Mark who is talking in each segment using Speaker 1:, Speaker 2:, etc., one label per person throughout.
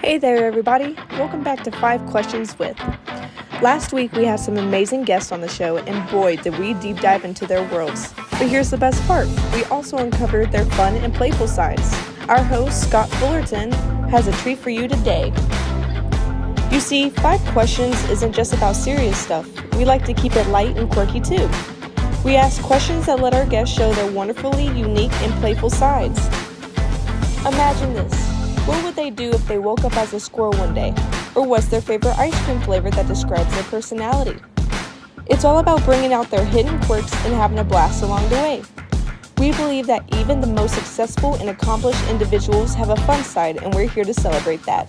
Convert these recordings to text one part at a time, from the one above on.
Speaker 1: Hey there, everybody. Welcome back to 5 Questions With. Last week we had some amazing guests on the show, and boy, did we deep dive into their worlds. But here's the best part. We also uncovered their fun and playful sides. Our host, Scott Fullerton, has a treat for you today. You see, 5 Questions isn't just about serious stuff. We like to keep it light and quirky too. We ask questions that let our guests show their wonderfully unique and playful sides. Imagine this. What would they do if they woke up as a squirrel one day? Or what's their favorite ice cream flavor that describes their personality? It's all about bringing out their hidden quirks and having a blast along the way. We believe that even the most successful and accomplished individuals have a fun side, and we're here to celebrate that.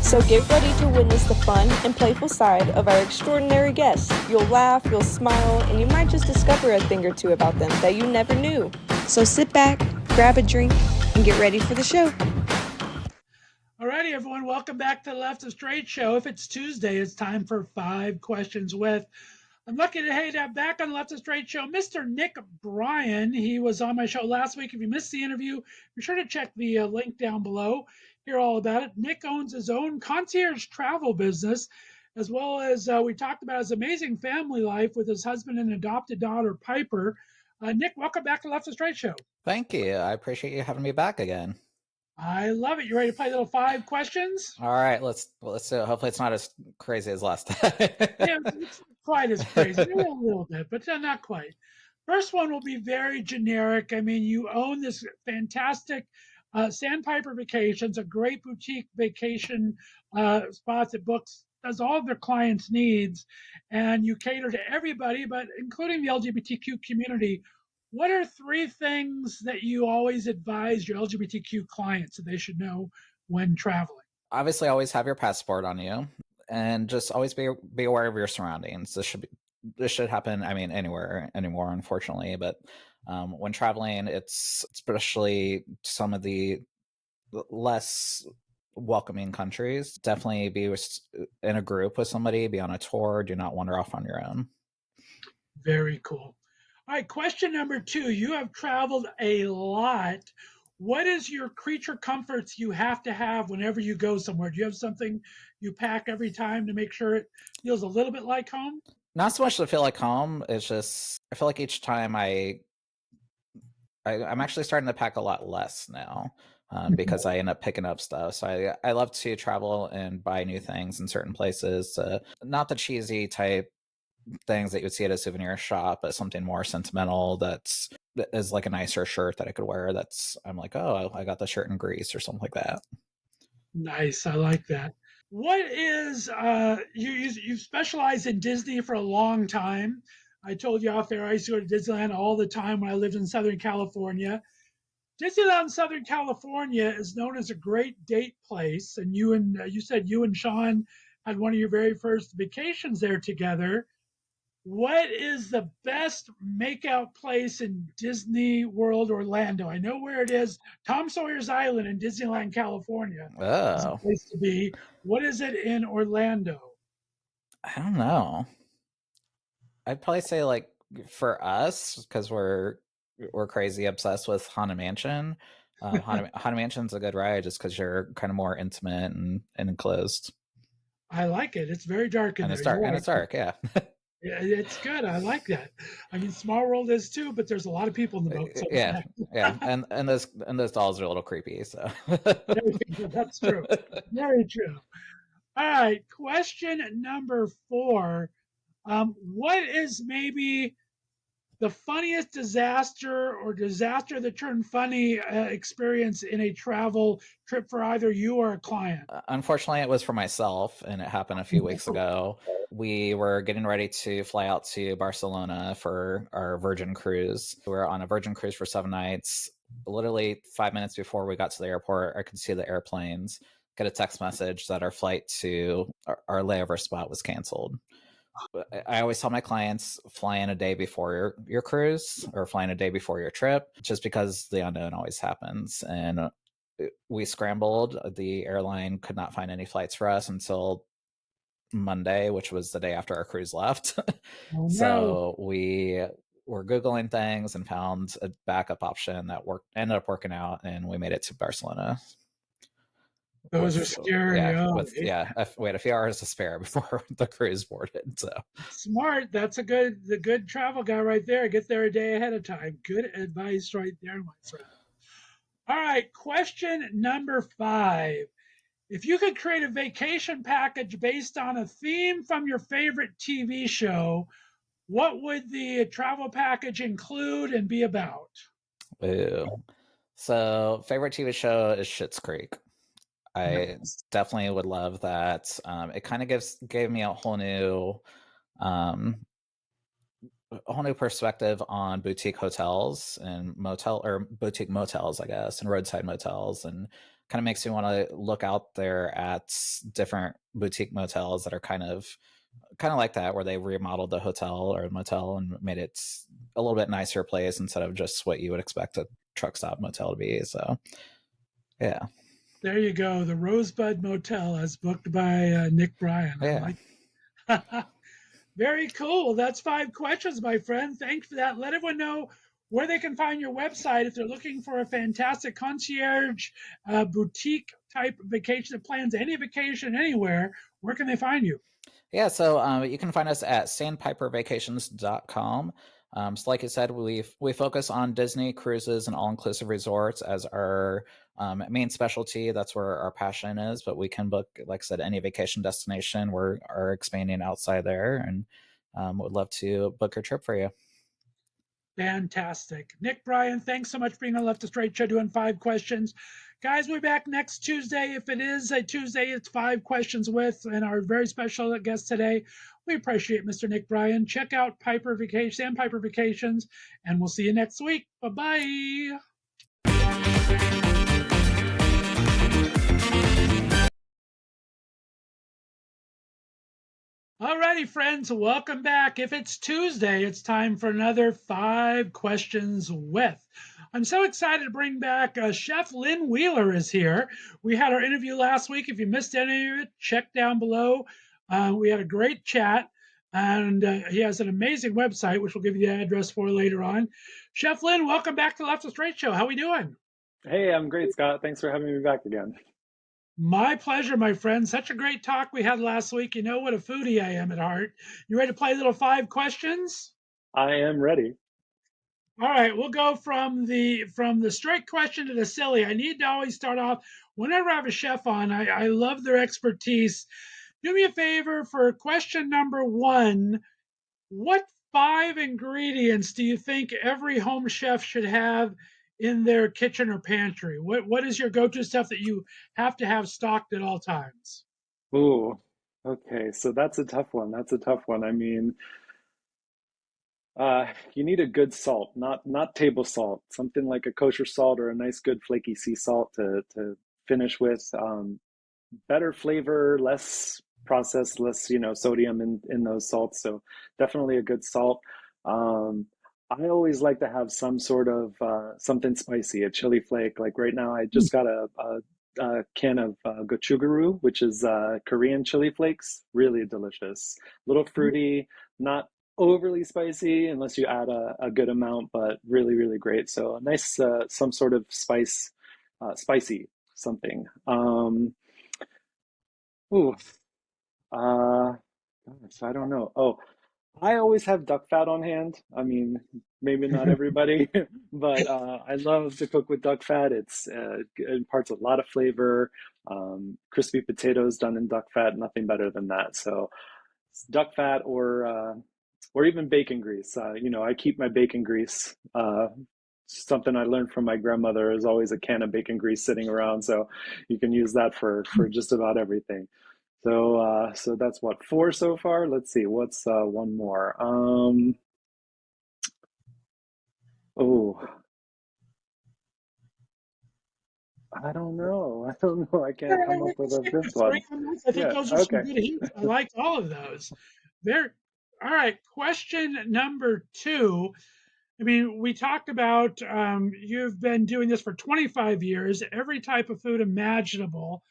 Speaker 1: So get ready to witness the fun and playful side of our extraordinary guests. You'll laugh, you'll smile, and you might just discover a thing or two about them that you never knew. So sit back, grab a drink, and get ready for the show.
Speaker 2: Alrighty, everyone, welcome back to the Left of Str8 Show. If it's Tuesday, it's time for 5 Questions With. I'm lucky to have back on the Left of Str8 Show Mr. Nick Bryan. He was on my show last week. If you missed the interview, be sure to check the link down below. Hear all about it. Nick owns his own concierge travel business, as well as we talked about his amazing family life with his husband and adopted daughter, Piper. Nick, welcome back to the Left of Str8 Show.
Speaker 3: Thank you. I appreciate you having me back again.
Speaker 2: I love it. You ready to play a little 5 questions?
Speaker 3: All right, let's do it. Hopefully it's not as crazy as last time.
Speaker 2: Yeah, it's not quite as crazy. A little bit, but not quite. First one will be very generic. I mean, you own this fantastic Sandpiper Vacations, a great boutique vacation spot that does all of their clients' needs, and you cater to everybody, but including the LGBTQ community. What are 3 things that you always advise your LGBTQ clients that they should know when traveling?
Speaker 3: Obviously, always have your passport on you, and just always be aware of your surroundings. This should happen. I mean, anywhere anymore, unfortunately. But when traveling, it's especially some of the less welcoming countries. Definitely be in a group with somebody. Be on a tour. Do not wander off on your own.
Speaker 2: Very cool. All right, question number 2. You have traveled a lot. What is your creature comforts you have to have whenever you go somewhere? Do you have something you pack every time to make sure it feels a little bit like home?
Speaker 3: Not so much to feel like home. It's just I feel like each time I'm actually starting to pack a lot less now because I end up picking up stuff. So I love to travel and buy new things in certain places. Not the cheesy type things that you would see at a souvenir shop, but something more sentimental that is like a nicer shirt that I could wear. I'm like, oh, I got the shirt in Greece or something like that.
Speaker 2: Nice, I like that. What is you specialized in Disney for a long time? I told you off there I used to go to Disneyland all the time when I lived in Southern California. Disneyland Southern California is known as a great date place, and you said you and Sean had one of your very first vacations there together. What is the best makeout place in Disney World Orlando? I know where it is. Tom Sawyer's Island in Disneyland, California is a
Speaker 3: Oh,
Speaker 2: place to be. What is it in Orlando?
Speaker 3: I don't know. I'd probably say like for us because we're crazy obsessed with Haunted Mansion. Haunted Mansion's a good ride just because you're kind of more intimate and enclosed,
Speaker 2: I like it. It's very dark in
Speaker 3: and
Speaker 2: there.
Speaker 3: it's dark.
Speaker 2: You're
Speaker 3: And
Speaker 2: right.
Speaker 3: it's dark, yeah.
Speaker 2: It's good. I like that. I mean, Small World is too, but there's a lot of people in the boat, so it's
Speaker 3: Yeah,
Speaker 2: not.
Speaker 3: yeah, and those dolls are a little creepy. So
Speaker 2: That's true. Very true. All right. Question number 4. What is maybe the funniest disaster or disaster that turned funny experience in a travel trip for either you or a client?
Speaker 3: unfortunately, it was for myself, and it happened a few weeks ago. We were getting ready to fly out to Barcelona for our Virgin cruise. We were on a Virgin cruise for 7 nights. Literally 5 minutes before we got to the airport, I could see the airplanes get a text message that our flight to our layover spot was canceled. I always tell my clients fly in a day before your cruise or fly in a day before your trip, just because the unknown always happens. And we scrambled. The airline could not find any flights for us until Monday, which was the day after our cruise left.
Speaker 2: Oh no.
Speaker 3: So we were Googling things and found a backup option that ended up working out, and we made it to Barcelona.
Speaker 2: Those are scary. Oh,
Speaker 3: we had a few hours to spare before the cruise boarded. So
Speaker 2: smart. That's the good travel guy right there. Get there a day ahead of time. Good advice right there, my friend. All right, question number 5. If you could create a vacation package based on a theme from your favorite TV show, what would the travel package include and be about?
Speaker 3: ooh. So favorite TV show is Schitt's Creek. I
Speaker 2: Nice.
Speaker 3: definitely would love that. It kind of gave me um, a whole new perspective on boutique hotels and boutique motels, I guess, and roadside motels, and kind of makes me want to look out there at different boutique motels that are kind of like that, where they remodeled the hotel or motel and made it a little bit nicer place instead of just what you would expect a truck stop motel to be. So yeah.
Speaker 2: There you go. The Rosebud Motel as booked by Nick Bryan. I
Speaker 3: Yeah.
Speaker 2: like Very cool. That's 5 questions, my friend. Thanks for that. Let everyone know where they can find your website if they're looking for a fantastic concierge boutique type vacation that plans any vacation anywhere. Where can they find you?
Speaker 3: Yeah, so you can find us at sandpipervacations.com. So like I said, we focus on Disney cruises and all-inclusive resorts as our main specialty. That's where our passion is, but we can book, like I said, any vacation destination. We're are expanding outside there, and would love to book your trip for you.
Speaker 2: Fantastic. Nick Bryan, thanks so much for being on Left of Str8 Show doing 5 questions. Guys, we'll be back next Tuesday. If it is a Tuesday, it's 5 questions with, and our very special guest today. We appreciate Mr. Nick Bryan. Check out Sandpiper Vacations, and we'll see you next week. Bye-bye. Alrighty, friends, welcome back. If it's Tuesday, it's time for another 5 questions with. I'm so excited to bring back Chef Lynn Wheeler is here. We had our interview last week. If you missed any of it, check down below. We had a great chat, and he has an amazing website, which we'll give you the address for later on. Chef Lynn, welcome back to Left of Str8 Show. How we doing?
Speaker 4: Hey, I'm great, Scott. Thanks for having me back again.
Speaker 2: My pleasure, my friend. Such a great talk we had last week. You know what a foodie I am at heart. You ready to play a little 5 questions?
Speaker 4: I am ready.
Speaker 2: All right, we'll go from the straight question to the silly. I need to always start off whenever I have a chef on. I love their expertise. Do me a favor for question number 1. What 5 ingredients do you think every home chef should have in their kitchen or pantry? What is your go-to stuff that you have to have stocked at all times?
Speaker 4: Ooh, okay. So that's a tough one. That's a tough one. I mean, you need a good salt, not table salt, something like a kosher salt or a nice good flaky sea salt to finish with. Better flavor, less processed, less sodium in those salts. So definitely a good salt. Um, I always like to have some sort of something spicy, a chili flake. Like right now, I just got a can of gochugaru, which is Korean chili flakes. Really delicious, a little fruity, not overly spicy unless you add a good amount, but really, really great. So a nice some sort of spicy something. Ooh, uh, gosh, I don't know. Oh, I always have duck fat on hand. I mean, maybe not everybody, but I love to cook with duck fat. It imparts a lot of flavor. Crispy potatoes done in duck fat, nothing better than that. So, it's duck fat or even bacon grease. I keep my bacon grease. Something I learned from my grandmother is always a can of bacon grease sitting around, so you can use that for just about everything. So that's what 4 so far. Let's see, what's one more? Oh, I don't know. I don't know. I can't come up with
Speaker 2: Let's
Speaker 4: a
Speaker 2: stick
Speaker 4: fifth
Speaker 2: with 3
Speaker 4: one.
Speaker 2: on this. I think
Speaker 4: Yeah.
Speaker 2: those are some
Speaker 4: Okay.
Speaker 2: good hints. I liked all of those. There. All right. Question number 2. I mean, we talked about you've been doing this for 25 years, every type of food imaginable.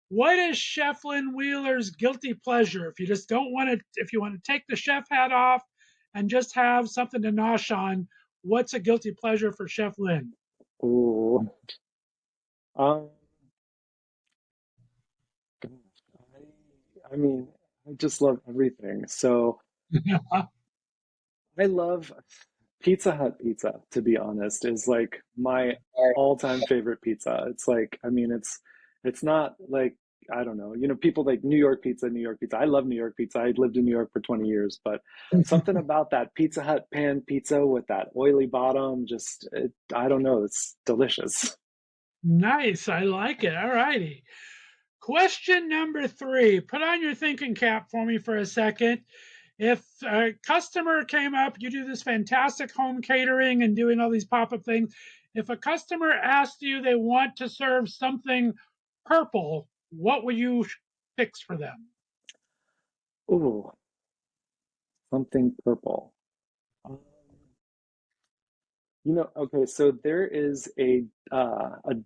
Speaker 2: What is Chef Lynn Wheeler's guilty pleasure? If you just don't want to, if you want to take the chef hat off and just have something to nosh on, what's a guilty pleasure for Chef Lynn?
Speaker 4: Ooh. Um, I mean, I just love everything. So I love Pizza Hut pizza, to be honest, is like my all-time favorite pizza. It's like, I mean, it's not like, I don't know, people like New York pizza, New York pizza. I love New York pizza. I lived in New York for 20 years, but something about that Pizza Hut pan pizza with that oily bottom, I don't know, it's delicious.
Speaker 2: Nice. I like it. All righty. Question number 3. Put on your thinking cap for me for a second. If a customer came up, you do this fantastic home catering and doing all these pop up things. If a customer asked you they want to serve something purple, what would you fix for them?
Speaker 4: Ooh, something purple. Um, okay, so there is a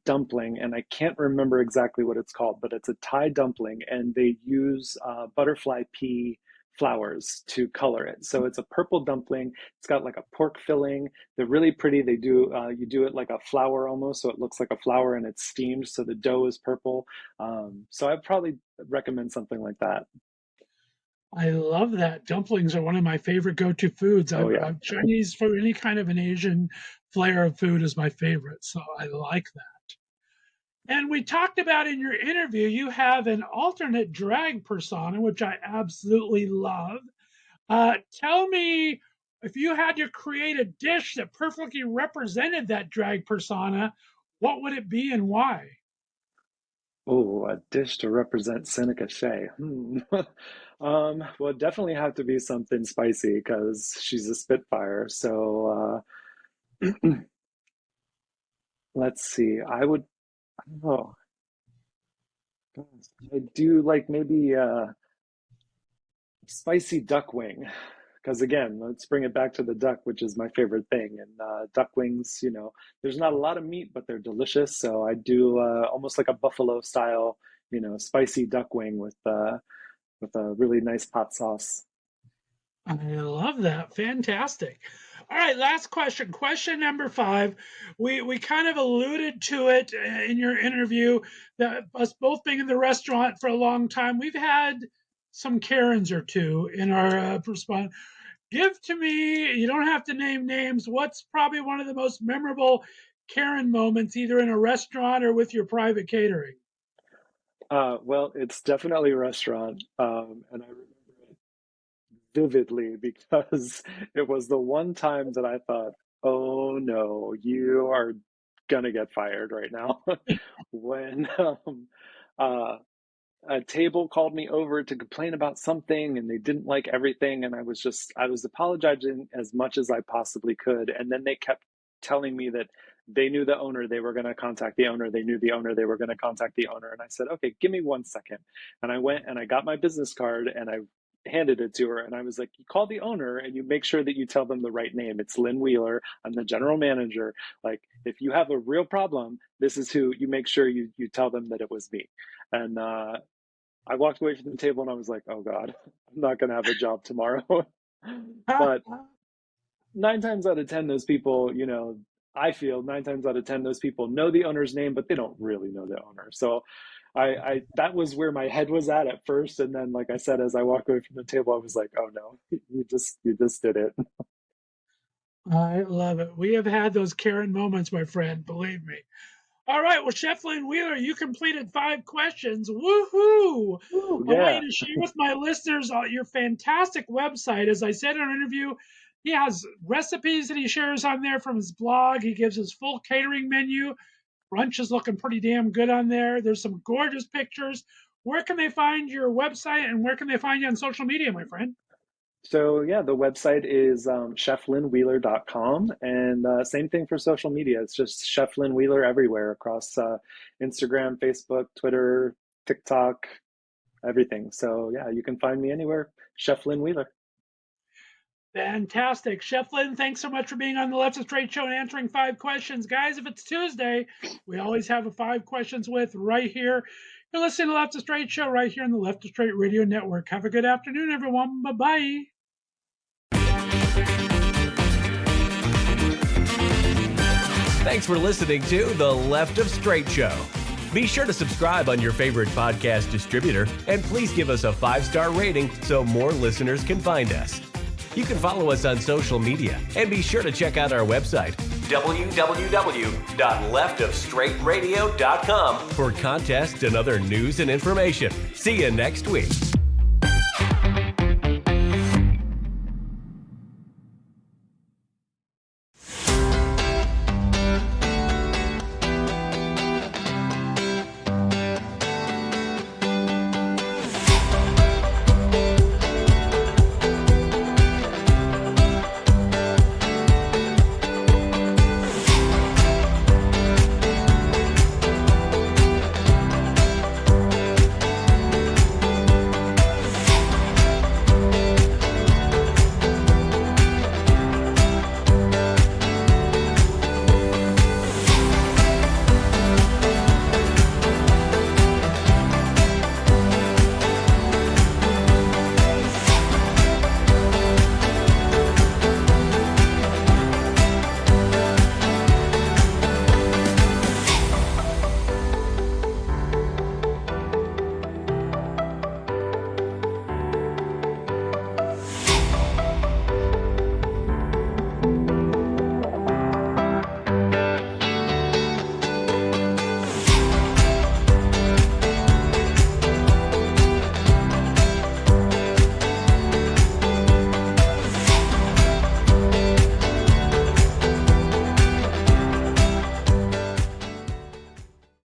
Speaker 4: dumpling, and I can't remember exactly what it's called, but it's a Thai dumpling, and they use butterfly pea flowers to color it. So it's a purple dumpling. It's got like a pork filling. They're really pretty. They do you do it like a flower almost, so it looks like a flower, and it's steamed, so the dough is purple. So I'd probably recommend something like that.
Speaker 2: I love that. Dumplings are one of my favorite go-to foods.
Speaker 4: Oh yeah.
Speaker 2: Chinese food, any kind of an Asian flair of food is my favorite. So I like that. And we talked about in your interview, you have an alternate drag persona, which I absolutely love. Tell me, if you had to create a dish that perfectly represented that drag persona, what would it be and why?
Speaker 4: Oh, a dish to represent Seneca Shea. Well, it'd definitely have to be something spicy because she's a Spitfire. So let's see. I don't know. Gosh, I do like maybe spicy duck wing. Because again, let's bring it back to the duck, which is my favorite thing. And duck wings, there's not a lot of meat, but they're delicious. So I do almost like a buffalo style, spicy duck wing with a really nice hot sauce.
Speaker 2: I love that. Fantastic. All right, last question. Question number 5. We kind of alluded to it in your interview that us both being in the restaurant for a long time, we've had some Karens or two in our response. Give to me, you don't have to name names, what's probably one of the most memorable Karen moments, either in a restaurant or with your private catering?
Speaker 4: Well, it's definitely a restaurant, and I remember it vividly because it was the one time that I thought, "Oh no, you are gonna get fired right now." When uh, a table called me over to complain about something, and they didn't like everything, and I was apologizing as much as I possibly could, and then they kept telling me that they knew the owner, they were going to contact the owner, they knew the owner, they were going to contact the owner. And I said, okay, give me 1 second. And I went and I got my business card and I handed it to her, and I was like, you call the owner and you make sure that you tell them the right name. It's Lynn Wheeler. I'm the general manager. Like, if you have a real problem, this is who you make sure you tell them that it was me. And I walked away from the table and I was like, oh God, I'm not going to have a job tomorrow. But 9 times out of 10, those people, I feel 9 times out of 10, those people know the owner's name, but they don't really know the owner. So I that was where my head was at first. And then, like I said, as I walked away from the table, I was like, oh no, you just did it.
Speaker 2: I love it. We have had those Karen moments, my friend, believe me. All right, well, Chef Lynn Wheeler, you completed 5 questions. Woohoo!
Speaker 4: Ooh,
Speaker 2: I want
Speaker 4: yeah.
Speaker 2: you to share with my listeners your fantastic website. As I said in our interview, he has recipes that he shares on there from his blog. He gives his full catering menu. Brunch is looking pretty damn good on there. There's some gorgeous pictures. Where can they find your website, and where can they find you on social media, my friend?
Speaker 4: So yeah, the website is cheflynnwheeler.com, and same thing for social media. It's just Chef Lynn Wheeler everywhere across Instagram, Facebook, Twitter, TikTok, everything. So yeah, you can find me anywhere, Chef Lynn Wheeler.
Speaker 2: Fantastic. Chef Lynn, thanks so much for being on the Left of Str8 Show and answering 5 questions. Guys, if it's Tuesday, we always have a 5 questions with right here. You're listening to the Left of Str8 Show right here on the Left of Str8 Radio Network. Have a good afternoon, everyone. Bye-bye.
Speaker 5: Thanks for listening to the Left of Str8 Show. Be sure to subscribe on your favorite podcast distributor, and please give us a 5-star rating so more listeners can find us. You can follow us on social media, and be sure to check out our website, www.leftofstraightradio.com, for contests and other news and information. See you next week.